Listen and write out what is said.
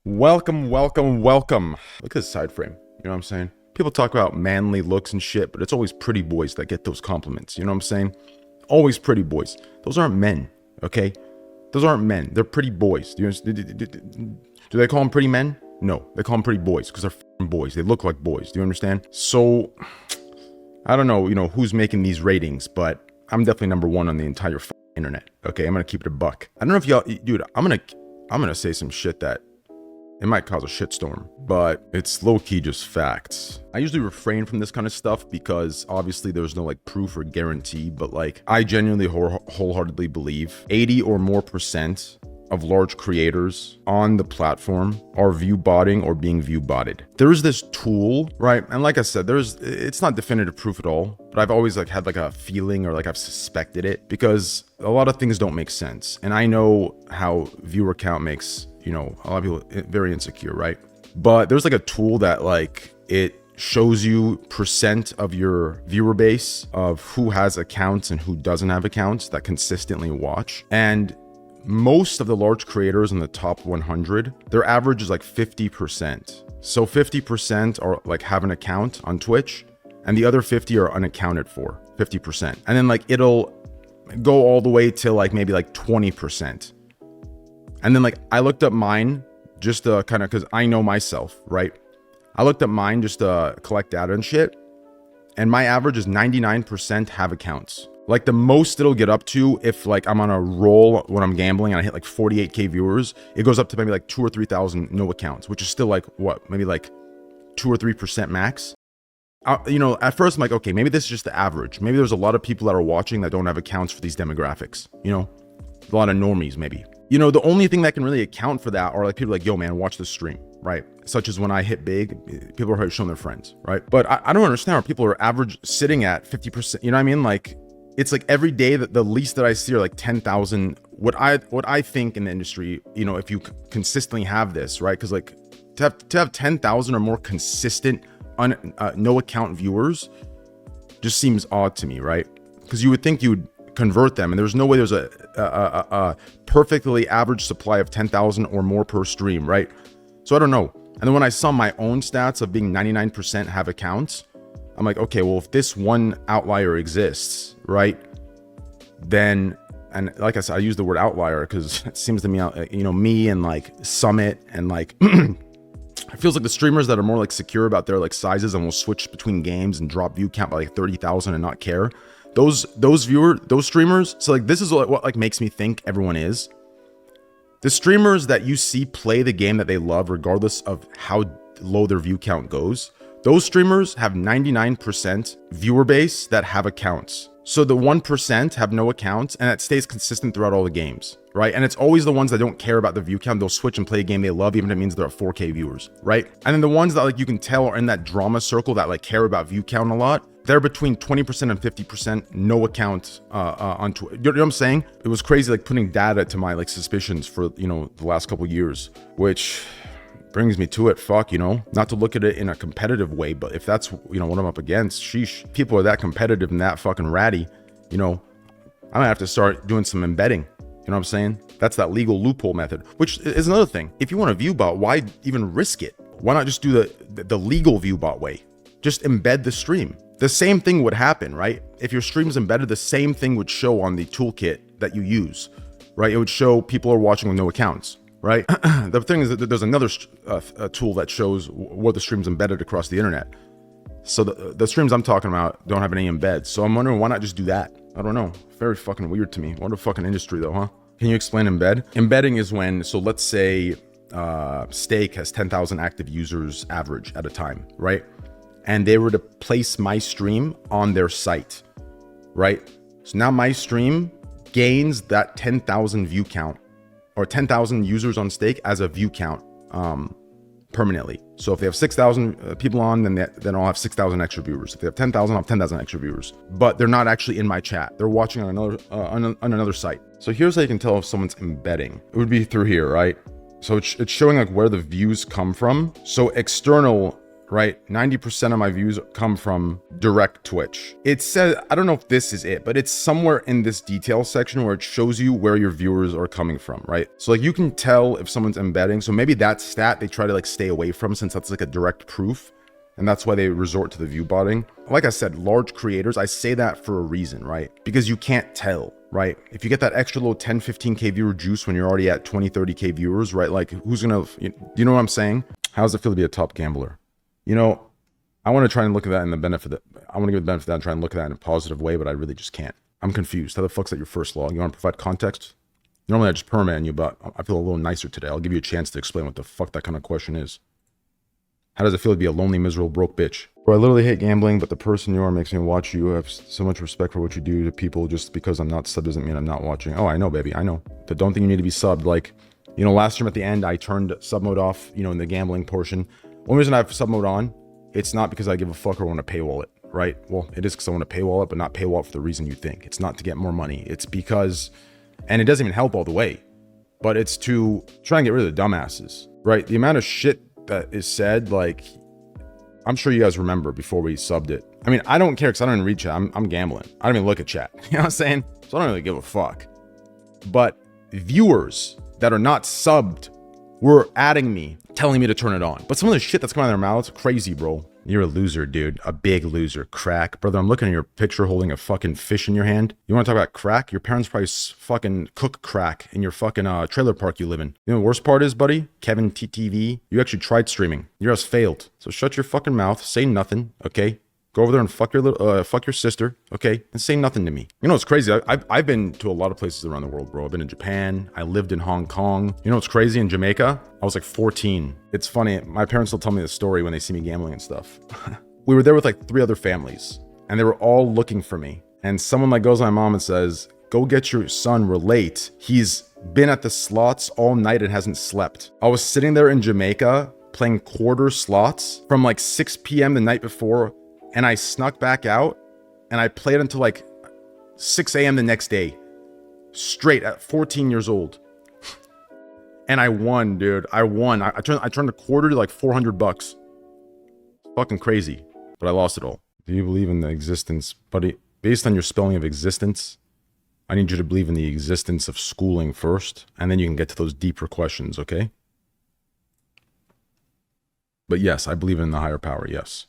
Welcome. Look at this side frame. You know what I'm saying? People talk about manly looks and shit, but it's always pretty boys that get those compliments. You know what I'm saying? Always pretty boys. Those aren't men, okay? Those aren't men. They're pretty boys. Do they call them pretty men? No, they call them pretty boys because they're f***ing boys. They look like boys. Do you understand? So, I don't know, who's making these ratings, but I'm definitely number one on the entire internet. Okay, I'm gonna keep it a buck. I don't know if y'all, dude. I'm gonna say some shit that it might cause a shitstorm, but it's low-key just facts. I usually refrain from this kind of stuff because obviously there's no like proof or guarantee, but like I genuinely wholeheartedly believe 80 or more % of large creators on the platform are view botting or being view botted. There's this tool, right? And like I said, it's not definitive proof at all, but I've always like had like a feeling or like I've suspected it because a lot of things don't make sense. And I know how viewer count makes, a lot of people very insecure, right? But there's like a tool that like it shows you % of your viewer base of who has accounts and who doesn't have accounts that consistently watch. And most of the large creators in the top 100, their average is like 50%. So 50% are like have an account on Twitch and the other 50 are unaccounted for, 50%. And then like it'll go all the way to like maybe like 20%. And then like I looked up mine just to kind of, cause I know myself, right? I looked up mine just to collect data and shit. And my average is 99% have accounts. Like the most it'll get up to if like I'm on a roll when I'm gambling and I hit like 48K viewers, it goes up to maybe like 2,000 or 3,000 no accounts, which is still like what, maybe like 2 or 3% max. At first I'm like, okay, maybe this is just the average. Maybe there's a lot of people that are watching that don't have accounts for these demographics, a lot of normies maybe. The only thing that can really account for that are like people like, yo man, watch this stream, right? Such as when I hit big, people are showing their friends, right? But I don't understand how people are average sitting at 50%, you know what I mean? Like, it's like every day that the least that I see are like 10,000. What I think in the industry, if you consistently have this, right? Because like to have 10,000 or more consistent no account viewers just seems odd to me, right? Because you would think you would convert them, and there's no way there's a perfectly average supply of 10,000 or more per stream, right? So I don't know. And then when I saw my own stats of being 99% have accounts, I'm like, okay, well, if this one outlier exists, right, then, and like I said, I use the word outlier because it seems to me, me and like Summit and like, it feels like the streamers that are more like secure about their like sizes and will switch between games and drop view count by like 30,000 and not care. Those streamers. So like, this is what like makes me think everyone is. The streamers that you see play the game that they love, regardless of how low their view count goes, those streamers have 99% viewer base that have accounts. So the 1% have no accounts, and it stays consistent throughout all the games, right? And it's always the ones that don't care about the view count. They'll switch and play a game they love, even if it means they're at 4K viewers, right? And then the ones that like you can tell are in that drama circle that like care about view count a lot, they're between 20% and 50% no account on Twitch. You know what I'm saying? It was crazy like putting data to my like suspicions for, the last couple years, which brings me to it, not to look at it in a competitive way, but if that's, what I'm up against, sheesh, people are that competitive and that fucking ratty, I might have to start doing some embedding, you know what I'm saying? That's that legal loophole method, which is another thing. If you want a view bot, why even risk it? Why not just do the legal view bot way? Just embed the stream. The same thing would happen, right? If your stream's embedded, the same thing would show on the toolkit that you use, right? It would show people are watching with no accounts. Right. The thing is that there's another tool that shows what the stream's embedded across the internet. So the streams I'm talking about don't have any embeds. So I'm wondering why not just do that? I don't know. Very fucking weird to me. What a fucking industry though, huh? Can you explain embed? Embedding is when, so let's say Stake has 10,000 active users average at a time, right? And they were to place my stream on their site, right? So now my stream gains that 10,000 view count, or 10,000 users on Stake as a view count permanently. So if they have 6,000 people on, then I'll have 6,000 extra viewers. If they have 10,000, I'll have 10,000 extra viewers. But they're not actually in my chat. They're watching on another site. So here's how you can tell if someone's embedding. It would be through here, right? So it's showing like where the views come from. So external right? 90% of my views come from direct Twitch. It says, I don't know if this is it, but it's somewhere in this detail section where it shows you where your viewers are coming from, right? So like you can tell if someone's embedding. So maybe that stat they try to like stay away from, since that's like a direct proof. And that's why they resort to the view botting. Like I said, large creators, I say that for a reason, right? Because you can't tell, right? If you get that extra little 10, 15K viewer juice when you're already at 20, 30K viewers, right? Like who's gonna, you know what I'm saying? How does it feel to be a top gambler? You know, I want to try and look at that in the benefit that, I want to give the benefit of that and try and look at that in a positive way, but I really just can't. I'm confused. How the fuck's that your first log? You want to provide context? Normally I just perma you, but I feel a little nicer today. I'll give you a chance to explain what the fuck that kind of question is. How does it feel to be a lonely, miserable, broke bitch? Bro, I literally hate gambling, but the person you are makes me watch you. I have so much respect for what you do to people. Just because I'm not subbed doesn't mean I'm not watching. Oh, I know, baby, I know. But don't think you need to be subbed. Like, you know, last stream at the end, I turned sub mode off, you know, in the gambling portion. Only reason I have sub mode on, it's not because I give a fuck or want to paywall it, right? Well, it is because I want to paywall it, but not paywall it for the reason you think. It's not to get more money. It's because, and it doesn't even help all the way, but it's to try and get rid of the dumbasses, right? The amount of shit that is said, like, I'm sure you guys remember before we subbed it. I mean, I don't care because I don't even read chat. I'm gambling. I don't even look at chat. You know what I'm saying? So I don't really give a fuck. But viewers that are not subbed were adding me, telling me to turn it on. But some of the shit that's coming out of their mouths, crazy, bro. You're a loser, dude. A big loser. Crack. Brother, I'm looking at your picture holding a fucking fish in your hand. You want to talk about crack? Your parents probably fucking cook crack in your fucking trailer park you live in. You know the worst part is, buddy? Kevin TTV, you actually tried streaming. Yours failed. So shut your fucking mouth. Say nothing, okay? Go over there and fuck your sister, okay? And say nothing to me. You know what's crazy? I've been to a lot of places around the world, bro. I've been in Japan. I lived in Hong Kong. You know what's crazy? In Jamaica, I was like 14. It's funny. My parents will tell me the story when they see me gambling and stuff. We were there with like 3 other families, and they were all looking for me. And someone like goes to my mom and says, "Go get your son. We're late. He's been at the slots all night and hasn't slept." I was sitting there in Jamaica playing quarter slots from like 6 p.m. the night before. And I snuck back out and I played until like 6 a.m. the next day, straight at 14 years old. And I won, dude. I won. I turned a quarter to like $400. Fucking crazy. But I lost it all. Do you believe in the existence, buddy? Based on your spelling of existence, I need you to believe in the existence of schooling first, and then you can get to those deeper questions, okay? But yes, I believe in the higher power, yes.